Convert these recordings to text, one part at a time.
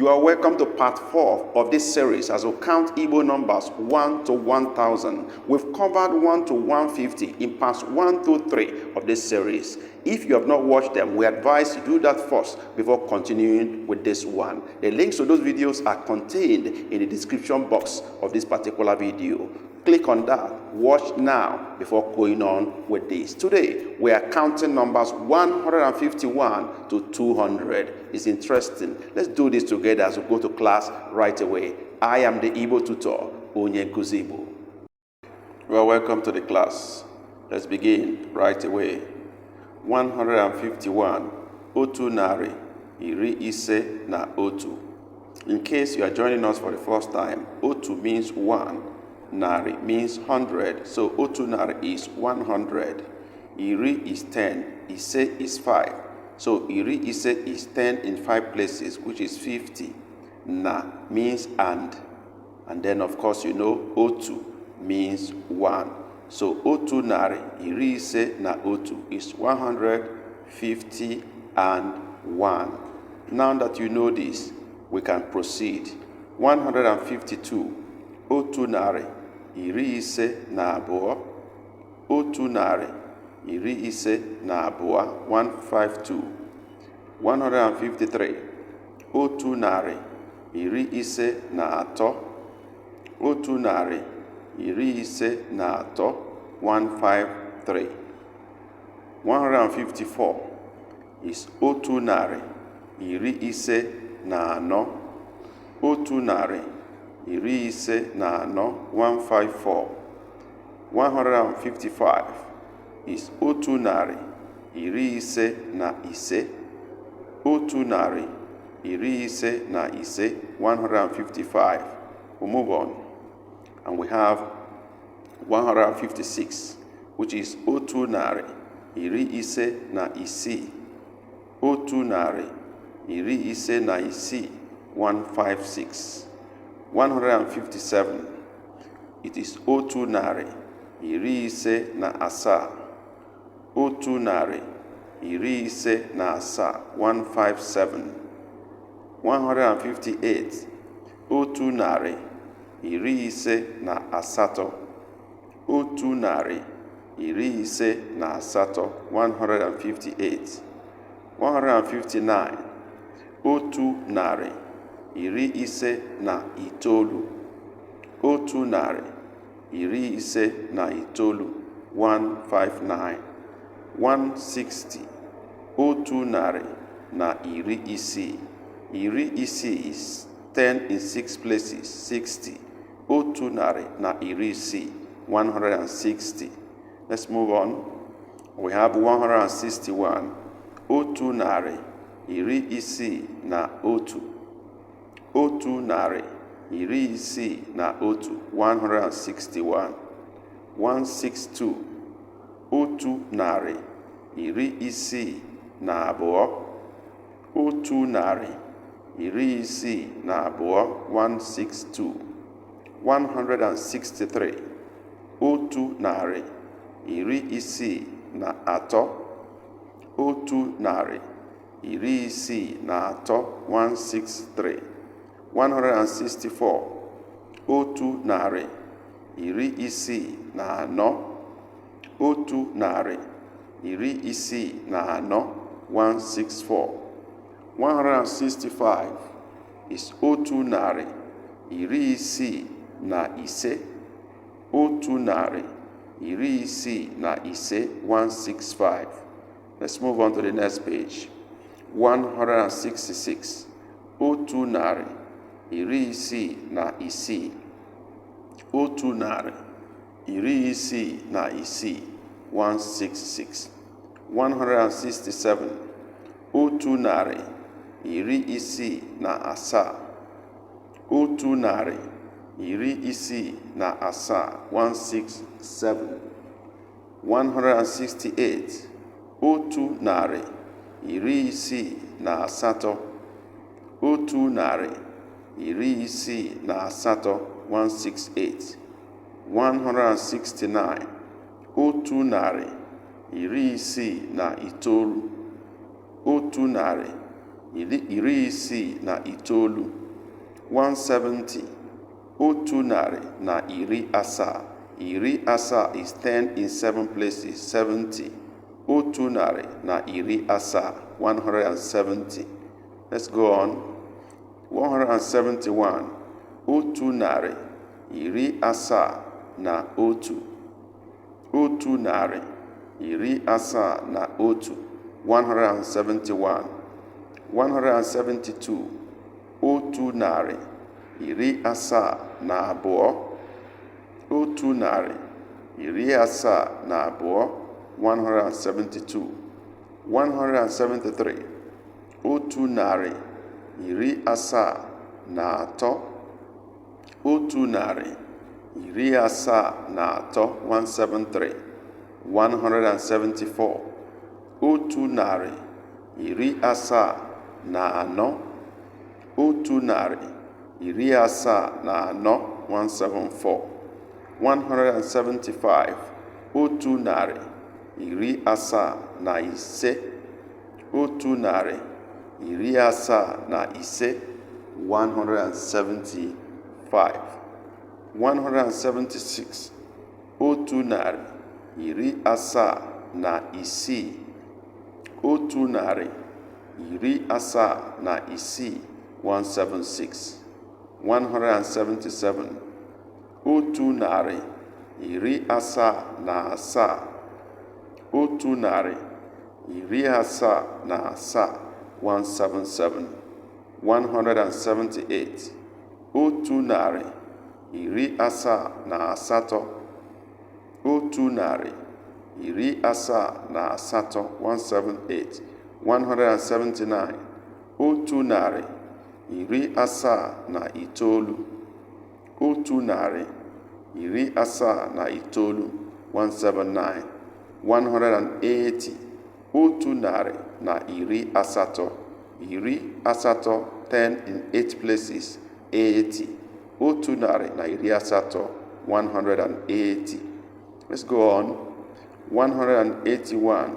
You are welcome to part 4 of this series as we count Igbo numbers 1 to 1000. We've covered 1 to 150 in parts 1 to 3 of this series. If you have not watched them, we advise you do that first before continuing with this one. The links to those videos are contained in the description box of this particular video. Click on that, watch now before going on with this. Today, we are counting numbers 151 to 200. It's interesting. Let's do this together as we go to class right away. I am the Igbo tutor, Onye Nkuzi Igbo. Well, welcome to the class. Let's begin right away. 151, otu nari, iri ise na otu. In case you are joining us for the first time, otu means one. Nari means 100, so otu nari is 100. Iri is 10, ise is 5. So iri ise is 10 in 5 places, which is 50. Na means and then of course you know otu means 1. So otu nari, iri ise na otu is 150 and 1. Now that you know this, we can proceed. 152, otu nari, iri ise na abụọ. Otu nari, iri ise na abụọ, 152. 153, otu nari, iri ise na atọ. Otu nari, iri ise na atọ, 153. 154 is otu nari, iri ise na anọ. Otu nari, iri ise na anọ, 154. 155 is otu nari, iri ise na ise. Otu nari, iri ise na ise, 155. We'll move on. And we have 156, which is otu nari, iri ise na isii. Otu nari, iri ise na isii, 156. 157, it is otu nari, iri ise na asaa. Otu nari, iri ise na asaa, 157. 158, otu nari, iri ise na asatọ. Otu nari, iri ise na asatọ, 158. 159, otu nari, iri ise na itoolu. Otu nari, iri ise na itoolu, 159. 160, otu nari na iri isii. Iri isii is 10 in 6 places, 60. Otu nari na iri isii, 160. Let's move on. We have 161, otu nari, iri isii na otu. Otu nari, iri isii na otu, 161. 162, otu nari, iri isii na abụọ. Otu nari, iri isii na abụọ, 162. 163, otu nari, iri isii na atọ. Otu nari, iri isii na atọ, 163. 164, otu nari, iri isii na anọ. Otu nari, iri isii na anọ, 164. 165 is otu nari, iri isii na ise. Otu nari, iri isii na ise, 165. Let's move on to the next page. 166, otu nari, iri isii na isii. Otu nari, iri isii na isii, 166. 167, otu nari, iri isii na asaa. Otu nari, iri isii na asaa, 167. 168, otu nari, iri isii na asatọ. Otu nari, iri isii na asatọ, 168. 169, otu nari, iri isii na itoolu. Otu nari, iri isii na itoolu, 170, otu narị na iri asaa. Iri asaa is 10 in 7 places, 70. Otu narị na iri asaa, 170. Let's go on. 171, otu narị iri asaa na otu. Otu narị iri asaa na otu, 171. 172, otu narị iri asaa na abụọ. Otu narị iri asaa na abụọ, 172. 173, otu narị iri asaa na atọ. Otu narị iri asaa na atọ, 173. 174, otu narị iri asaa na anọ. Otu narị iri asaa na anọ, 174. 175, otu narị iri asaa na ise. Otu narị iri asaa na ise, 175. 176, otu narị iri asaa na isii. Otu narị iri asaa na isii, 176. 177, otu narị iri asaa na asaa. Otu narị iri asaa na asaa, 177. 178, otu narị iri asaa na asatọ. Otu narị iri asaa na asatọ, 178. 179, otu narị iri asaa na itoolu. Otu narị iri asaa na itoolu, 179. 180, otu narị na iri asatọ. Iri asatọ, 10 in 8 places, 80. Otu narị na iri asatọ, 180. Let's go on. 181,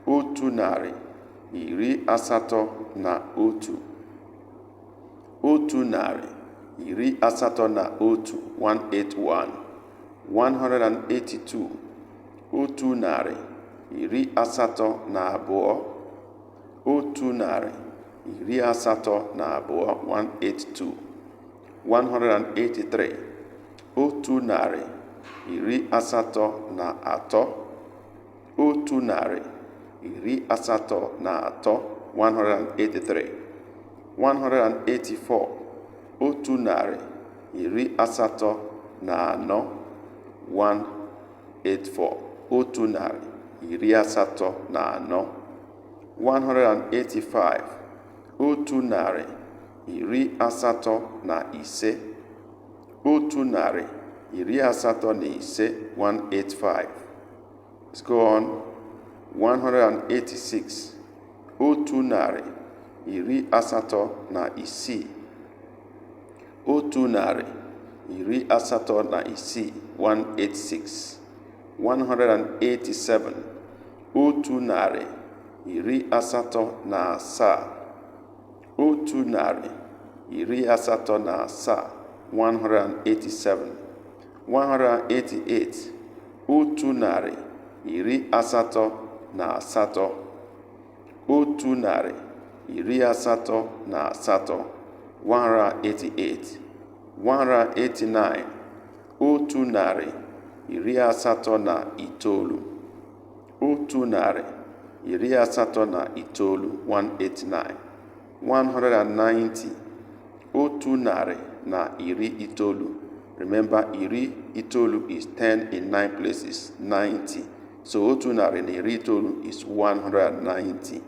otu narị iri asatọ na otu. Otu narị iri asatọ na otu, 181. 182, otu narị iri asatọ na abụọ. Otu narị iri asatọ na abụọ, 182. 183, otu narị iri asatọ na atọ. Otu narị iri asatọ na atọ, 183. 184, otu narị iri asatọ na anọ, 184. Otu narị iri asatọ na anọ. 185, otu narị iri asatọ na ise. Otu narị iri asatọ na ise, 185. Let's go on. 186, otu narị iri asatọ na isii. Otu narị iri asatọ na isii, 186. 187, otu narị iri asatọ na asaa. Otu narị iri asatọ na asaa, 187. 188, otu narị iri asatọ na asatọ. Otu narị iri asatọ na asatọ, 188. 189, otu narị iri asatọ na itoolu. Otu narị iri asatọ na itoolu, 189. 190, otu narị na iri itoolu. Remember, iri itoolu is 10 in 9 places, 90. So otu narị na iri itoolu is 190.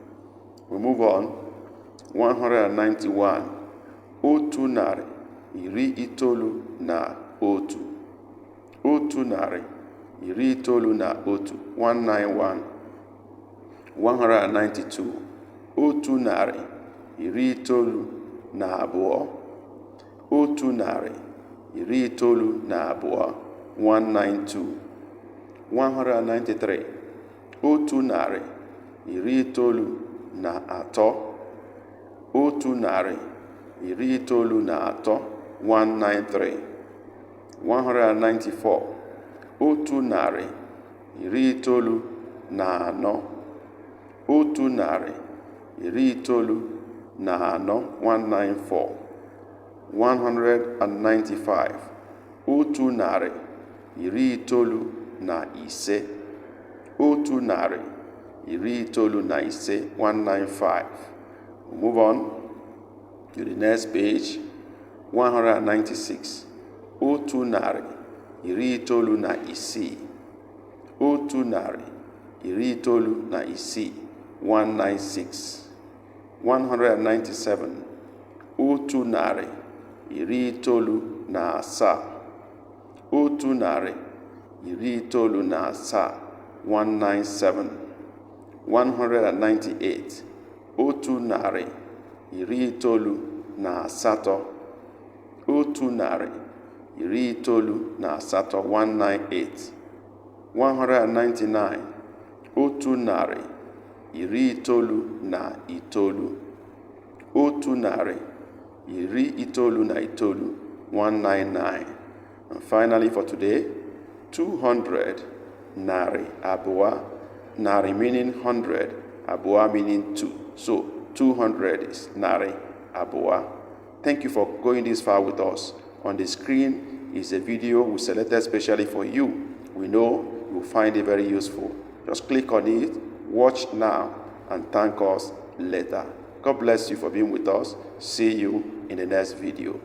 We move on. 191, otu narị iri itoolu na otu. Otu narị iri itoolu na otu, 191. 192, otu narị iri itoolu na abụọ. Otu narị iri itoolu na abụọ, 192. 193, otu narị iri itoolu na atọ. otu narị iri itoolu na atọ 193 194 otu narị iri itoolu na anọ otu narị iri itoolu na anọ 194 195 otu narị iri itoolu na ise otu narị iri itoolu na ise 195. We'll move on to the next page. 196 otu narị iri itoolu na isii otu narị iri itoolu na isii 196. 197 otu narị iri itoolu na asaa otu narị iri itoolu na asaa 197. 198 otu narị iri itoolu na asatọ otu narị iri itoolu na asatọ 198. 199 otu narị iri itoolu na itoolu otu narị iri itoolu na itoolu 199. And finally for today, 200 narị abụọ, narị meaning 100, abụọ meaning 2. So 200 is narị abụọ. Thank you for going this far with us. On the screen is a video we selected specially for you. We know you'll find it very useful. Just click on it, watch now, and thank us later. God bless you for being with us. See you in the next video.